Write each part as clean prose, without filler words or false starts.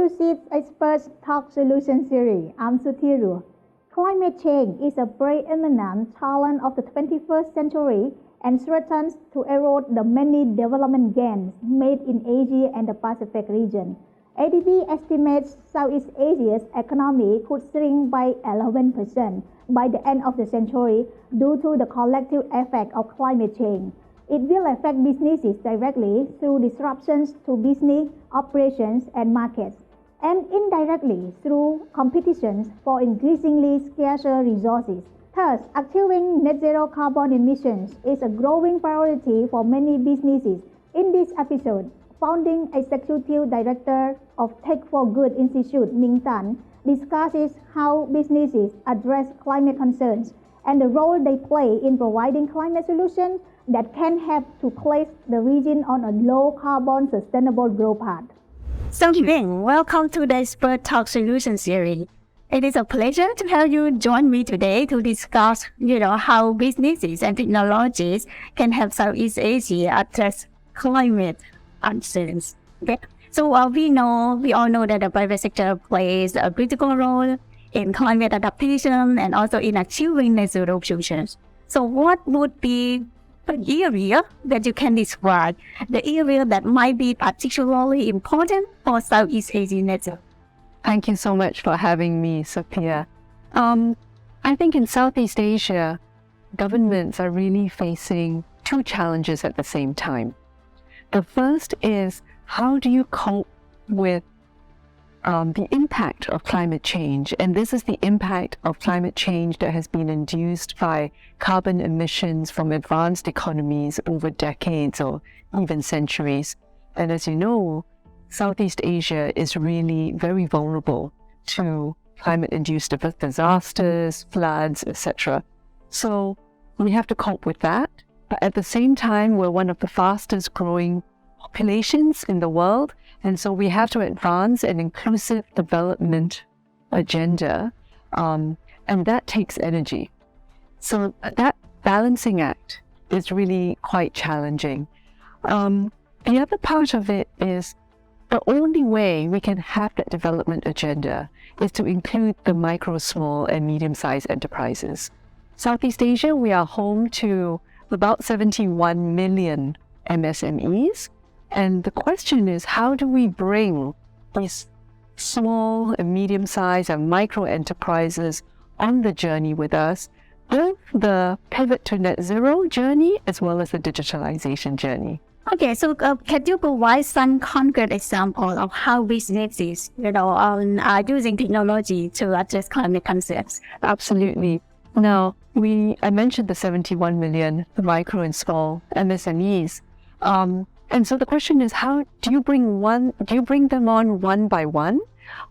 to SEADS Experts Talk Solution Series. I'm Suthiru. Climate change is a preeminent challenge of the 21st century and threatens to erode the many development gains made in Asia and the Pacific region. ADB estimates Southeast Asia's economy could shrink by 11% by the end of the century due to the collective effect of climate change. It will affect businesses directly through disruptions to business operations and markets, and indirectly through competitions for increasingly scarcer resources. Thus, achieving net zero carbon emissions is a growing priority for many businesses. In this episode, Founding Executive Director of Tech for Good Institute, Ming Tan, discusses how businesses address climate concerns and the role they play in providing climate solutions that can help to place the region on a low-carbon sustainable growth path. So Ming, welcome to the Expert Talk Solution Series. It is a pleasure to have you join me today to discuss, how businesses and technologies can help Southeast Asia address climate concerns. Okay? So we all know that the private sector plays a critical role in climate adaptation and also in achieving net zero futures. So what would be an area that you can describe, the area that might be particularly important for Southeast Asian net zero? Thank you so much for having me, Sophia. I think in Southeast Asia, governments are really facing two challenges at the same time. The first is, how do you cope with the impact of climate change? And this is the impact of climate change that has been induced by carbon emissions from advanced economies over decades or even centuries. And as you know, Southeast Asia is really very vulnerable to climate-induced disasters, floods, etc. So we have to cope with that. But at the same time, we're one of the fastest growing populations in the world. And so we have to advance an inclusive development agenda, and that takes energy. So that balancing act is really quite challenging. The other part of it is the only way we can have that development agenda is to include the micro, small, and medium-sized enterprises. Southeast Asia, we are home to about 71 million MSMEs. And the question is, how do we bring these small and medium-sized and micro enterprises on the journey with us, both the pivot to net zero journey as well as the digitalization journey? Okay, so can you provide some concrete example of how businesses, are using technology to address climate concerns? Absolutely. Now, I mentioned the 71 million micro and small MSMEs. And so the question is, how do you bring them on one by one,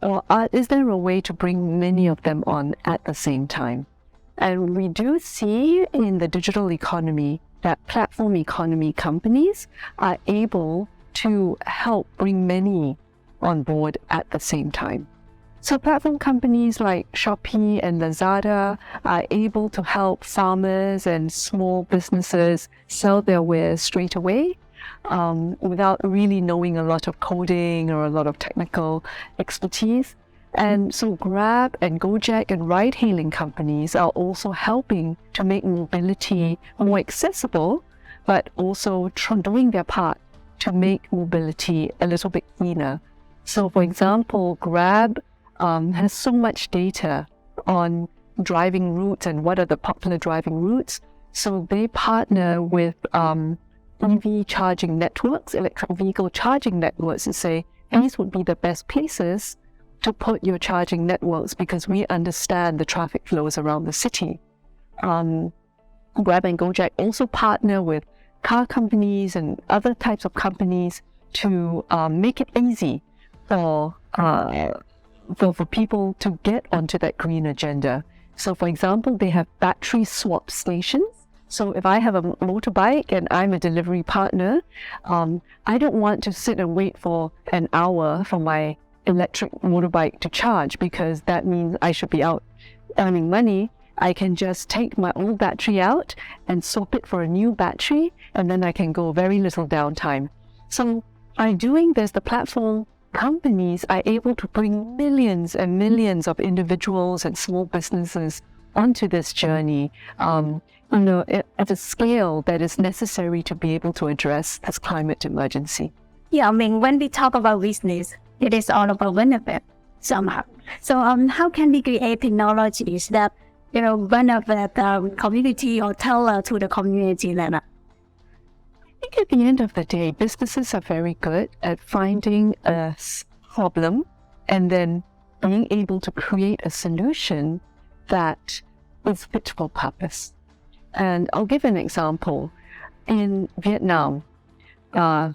or is there a way to bring many of them on at the same time? And we do see in the digital economy that platform economy companies are able to help bring many on board at the same time. So platform companies like Shopee and Lazada are able to help farmers and small businesses sell their wares straight away, without really knowing a lot of coding or a lot of technical expertise. And so Grab and Gojek and ride-hailing companies are also helping to make mobility more accessible, but also doing their part to make mobility a little bit cleaner. So for example, Grab has so much data on driving routes and what are the popular driving routes. So they partner with EV charging networks, electric vehicle charging networks, and say, these would be the best places to put your charging networks because we understand the traffic flows around the city. Grab and Gojek also partner with car companies and other types of companies to make it easy for people to get onto that green agenda. So for example, they have battery swap stations. So if I have a motorbike and I'm a delivery partner, I don't want to sit and wait for an hour for my electric motorbike to charge, because that means I should be out earning money. I can just take my old battery out and swap it for a new battery, and then I can go very little downtime. So by doing this, the platform companies are able to bring millions and millions of individuals and small businesses onto this journey, at a scale that is necessary to be able to address this climate emergency. Yeah, I mean, when we talk about business, it is all about benefit somehow. So how can we create technologies that, benefit the community or tailor to the community level? I think at the end of the day, businesses are very good at finding a problem and then being able to create a solution that is fit for purpose. And I'll give an example. In Vietnam, the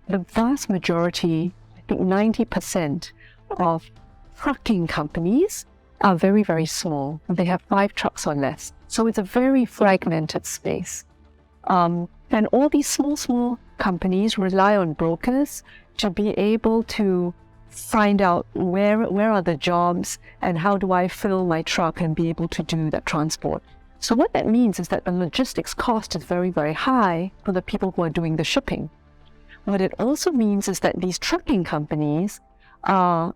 vast majority, I think 90% of trucking companies are very, very small. They have 5 trucks or less. So it's a very fragmented space. And all these small companies rely on brokers to be able to find out where are the jobs and how do I fill my truck and be able to do that transport. So what that means is that the logistics cost is very, very high for the people who are doing the shipping. What it also means is that these trucking companies are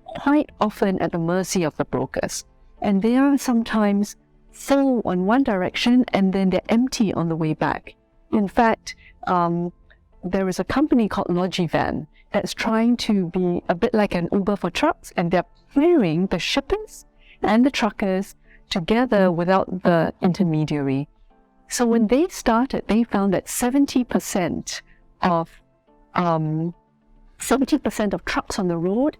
quite often at the mercy of the brokers. And they are sometimes full on one direction and then they're empty on the way back. In fact, there is a company called Logivan that's trying to be a bit like an Uber for trucks, and they're pairing the shippers and the truckers together without the intermediary. So when they started, they found that 70% of trucks on the road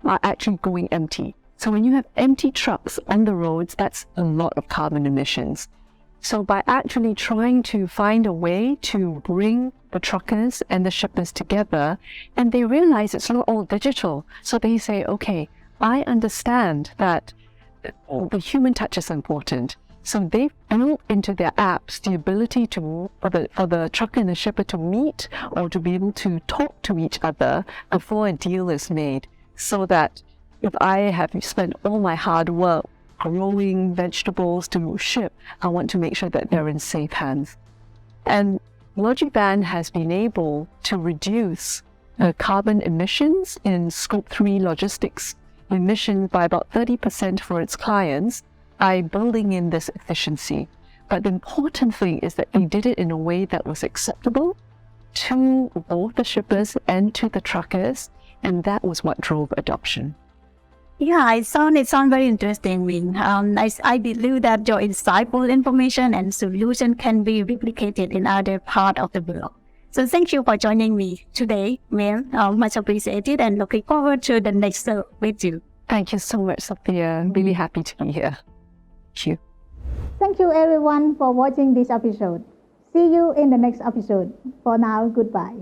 are actually going empty. So when you have empty trucks on the roads, that's a lot of carbon emissions. So by actually trying to find a way to bring the truckers and the shippers together, and they realize it's not all digital. So they say, okay, I understand that the human touch is important. So they've built into their apps the ability for the trucker and the shipper to meet or to be able to talk to each other before a deal is made. So that if I have spent all my hard work growing vegetables to ship, I want to make sure that they're in safe hands. And Logivan has been able to reduce carbon emissions in Scope 3 logistics emissions by about 30% for its clients by building in this efficiency. But the important thing is that they did it in a way that was acceptable to both the shippers and to the truckers, and that was what drove adoption. Yeah, it sounds very interesting, Ming. I believe that your insightful information and solution can be replicated in other parts of the world. So thank you for joining me today, Ming. Much appreciated and looking forward to the next show with you. Thank you so much, Sophia. I'm really happy to be here. Thank you. Thank you everyone for watching this episode. See you in the next episode. For now, goodbye.